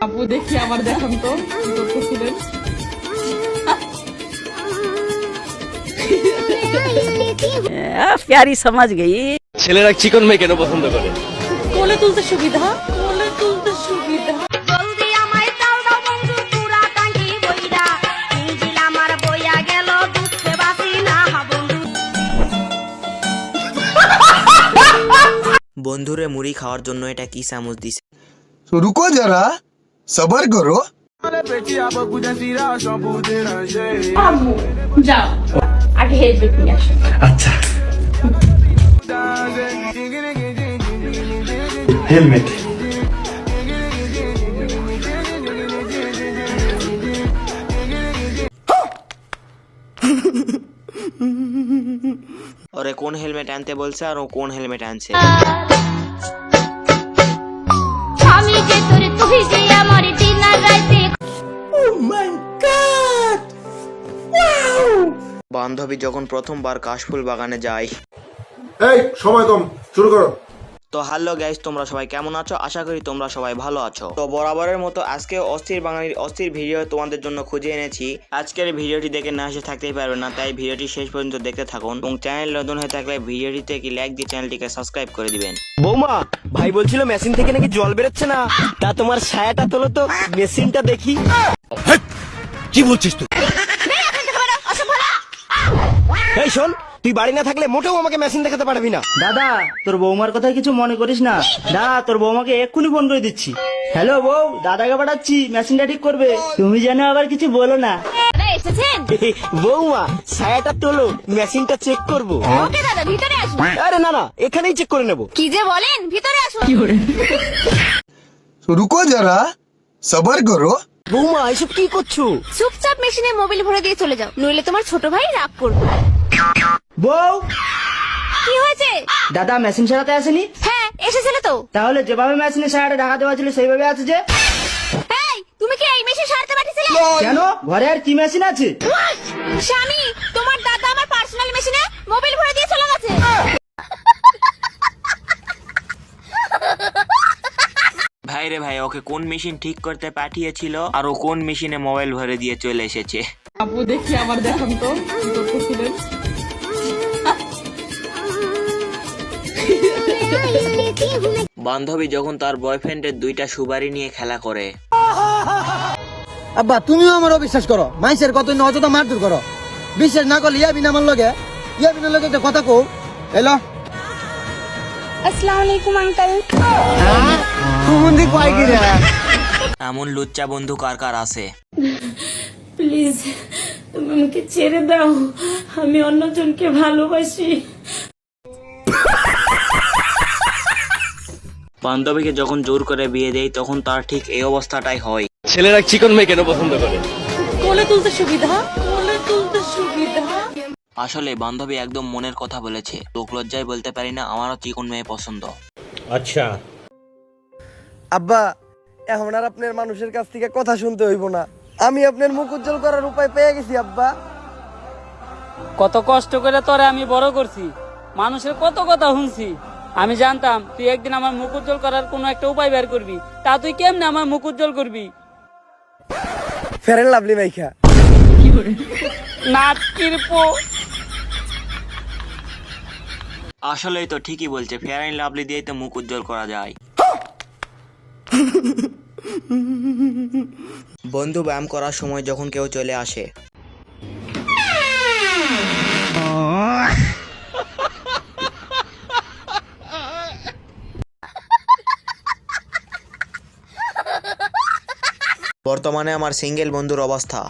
আপু দেখি আমার দেখান তো কি করতেছিলেন। प्यारी समझ गई। ছেলেরা চিকন মেয়ে কেন পছন্দ করে? কোলে তুলতে সুবিধা, কোলে তুলতে সুবিধা। জলদি আমায় দাও দাও বন্ধু পুরা টাঙ্কি বইরা ইঞ্জিল আমার বইয়া গেল দুধে বাসি না বন্ধু। বন্ধুরে মুড়ি খাওয়ার জন্য এটা কি চামচ দিছে? रुको जरा सबर करो। আম্মু যাও আগে হেলমেট নিয়ে আসো। আচ্ছা হেলমেট ওরে কোন হেলমেট আনতে বলছে আর ও কোন হেলমেট আনছে? আমি যে তোরে তুই যে আমার দিন আর রাতে বান্ধবী যখন প্রথমবার কাশফুল বাগানে যায়। এই সময় কম, শুরু করো। তো হ্যালো গাইস, তোমরা সবাই কেমন আছো? আশা করি তোমরা সবাই ভালো আছো। তো বরাবরের মতো আজকে অস্থির বাঙালির অস্থির ভিডিও তোমাদের জন্য খুঁজে এনেছি। আজকের ভিডিওটি দেখে না এসে থাকতেই পারবে না, তাই ভিডিওটি শেষ পর্যন্ত দেখতে থাকুন এবং চ্যানেল নতুন হয়ে থাকলে ভিডিওটিতে কি লাইক দিয়ে চ্যানেলটিকে সাবস্ক্রাইব করে দিবেন। বৌমা, ভাই বলছিল মেশিন থেকে নাকি জল বেরোচ্ছে না, তা তোমার ছায়াটা তোলো তো, মেশিনটা দেখি। কি বলছিস তুই? এই শোন, তুই বাড়ি না থাকলে মোটেও আমাকে মেশিন দেখাতে পারবি না। দাদা তোর বৌমার কথা কিছু মনে করিস না। দাদা তোর বৌমাকে এক্ষুনি ফোন করে দিচ্ছি। হ্যালো বউ, দাদাকে পাঠাচ্ছি, মেশিনটা ঠিক করবে, তুমি যেন আবার কিছু বলো না। এসেছেন? বৌমা, ছায়াটা তোলো, মেশিনটা চেক করবো। ওকে দাদা ভিতরে আসুন। আরে না না, এখানেই চেক করে নেবো। কি যে বলেন, ভিতরে আসুন। रुको जरा सबर करो। বৌমা এসব কি করছো? চুপচাপ মেশিনে মোবাইল ভরে দিয়ে চলে যাও, নইলে তোমার ছোট ভাই রাগ করবে। বউ, কি হয়েছে? দাদা মেশিন সারাতে আসেনি? হ্যাঁ এসেছিল তো। তাহলে যেভাবে মেশিনে সারাটা ঢাকা দেওয়া ছিল সেইভাবে আছে যে। এই তুমি কি এই মেশিন সারতে পাঠিয়েছিলে? কেন, ঘরে আর কি মেশিন আছে? স্বামী, তোমার দাদা আমার পার্সোনাল মেশিনে মোবাইল ভরে দিয়ে চলে গেছে। ভাই রে ভাই, ওকে কোন মেশিন ঠিক করতে পাঠিয়েছিল আর ও কোন মেশিনে মোবাইল ভরে দিয়ে চলে এসেছে? আপু দেখি আমার দেখান তো কি করতেছিলেন। বান্ধবী যখন তার বয়ফ্রেন্ডের দুইটা সুবারি নিয়ে খেলা করে। আব্বা তুমিও আমার অবিশ্বাস করো, মাইসের কত অযথা মারধর করো। বিশ্বাস না করলে ইয়াবিন আমার লগে একটা কথা কও। এলো আসসালামু আলাইকুম আঙ্কেল। তুমি কয় কি রে? এমন লুচ্চা বন্ধু কার কার আছে? প্লিজ তুমি আমাকে ছেড়ে দাও, আমি অন্যজনকে ভালোবাসি। বান্ধবীকে যখন জোর করে বিয়ে দেয় তখন তার ঠিক এই অবস্থাটাই হয়। ছেলেরা চিকন মেয়ে কেন পছন্দ করে? কোলে তুলতে সুবিধা, কোলে তুলতে সুবিধা। আসলে বান্ধবী একদম মনের কথা বলেছে। লোক লজ্জায় বলতে পারি না আমারও চিকন মেয়ে পছন্দ। আচ্ছা আব্বা এখন আর আপনার মানুষের কাছ থেকে কথা শুনতে হইব না, আমি আপনার মুখ উজ্জ্বল করার উপায় পেয়ে গেছি আব্বা। কত কষ্ট করে তোরে আমি বড় করছি, মানুষের কত কথা শুনছি। আমি জানতাম তুই একদিন আমার মুখ উজ্জ্বল করার কোনো একটা উপায় বের করবি, তা তুই কেমনে আমার মুখ উজ্জ্বল করবি? ফেরেন লাভলি মাইখা। নাট কিরপো। আসলেই তো ঠিকই বলছে, ফেয়ার অ্যান্ড লাভলি দিয়েই তো মুখ উজ্জ্বল করা যায়। বন্ধু ব্যায়াম করার সময় যখন কেউ চলে আসে, বর্তমানে আমার সিঙ্গেল বন্ধুর অবস্থা।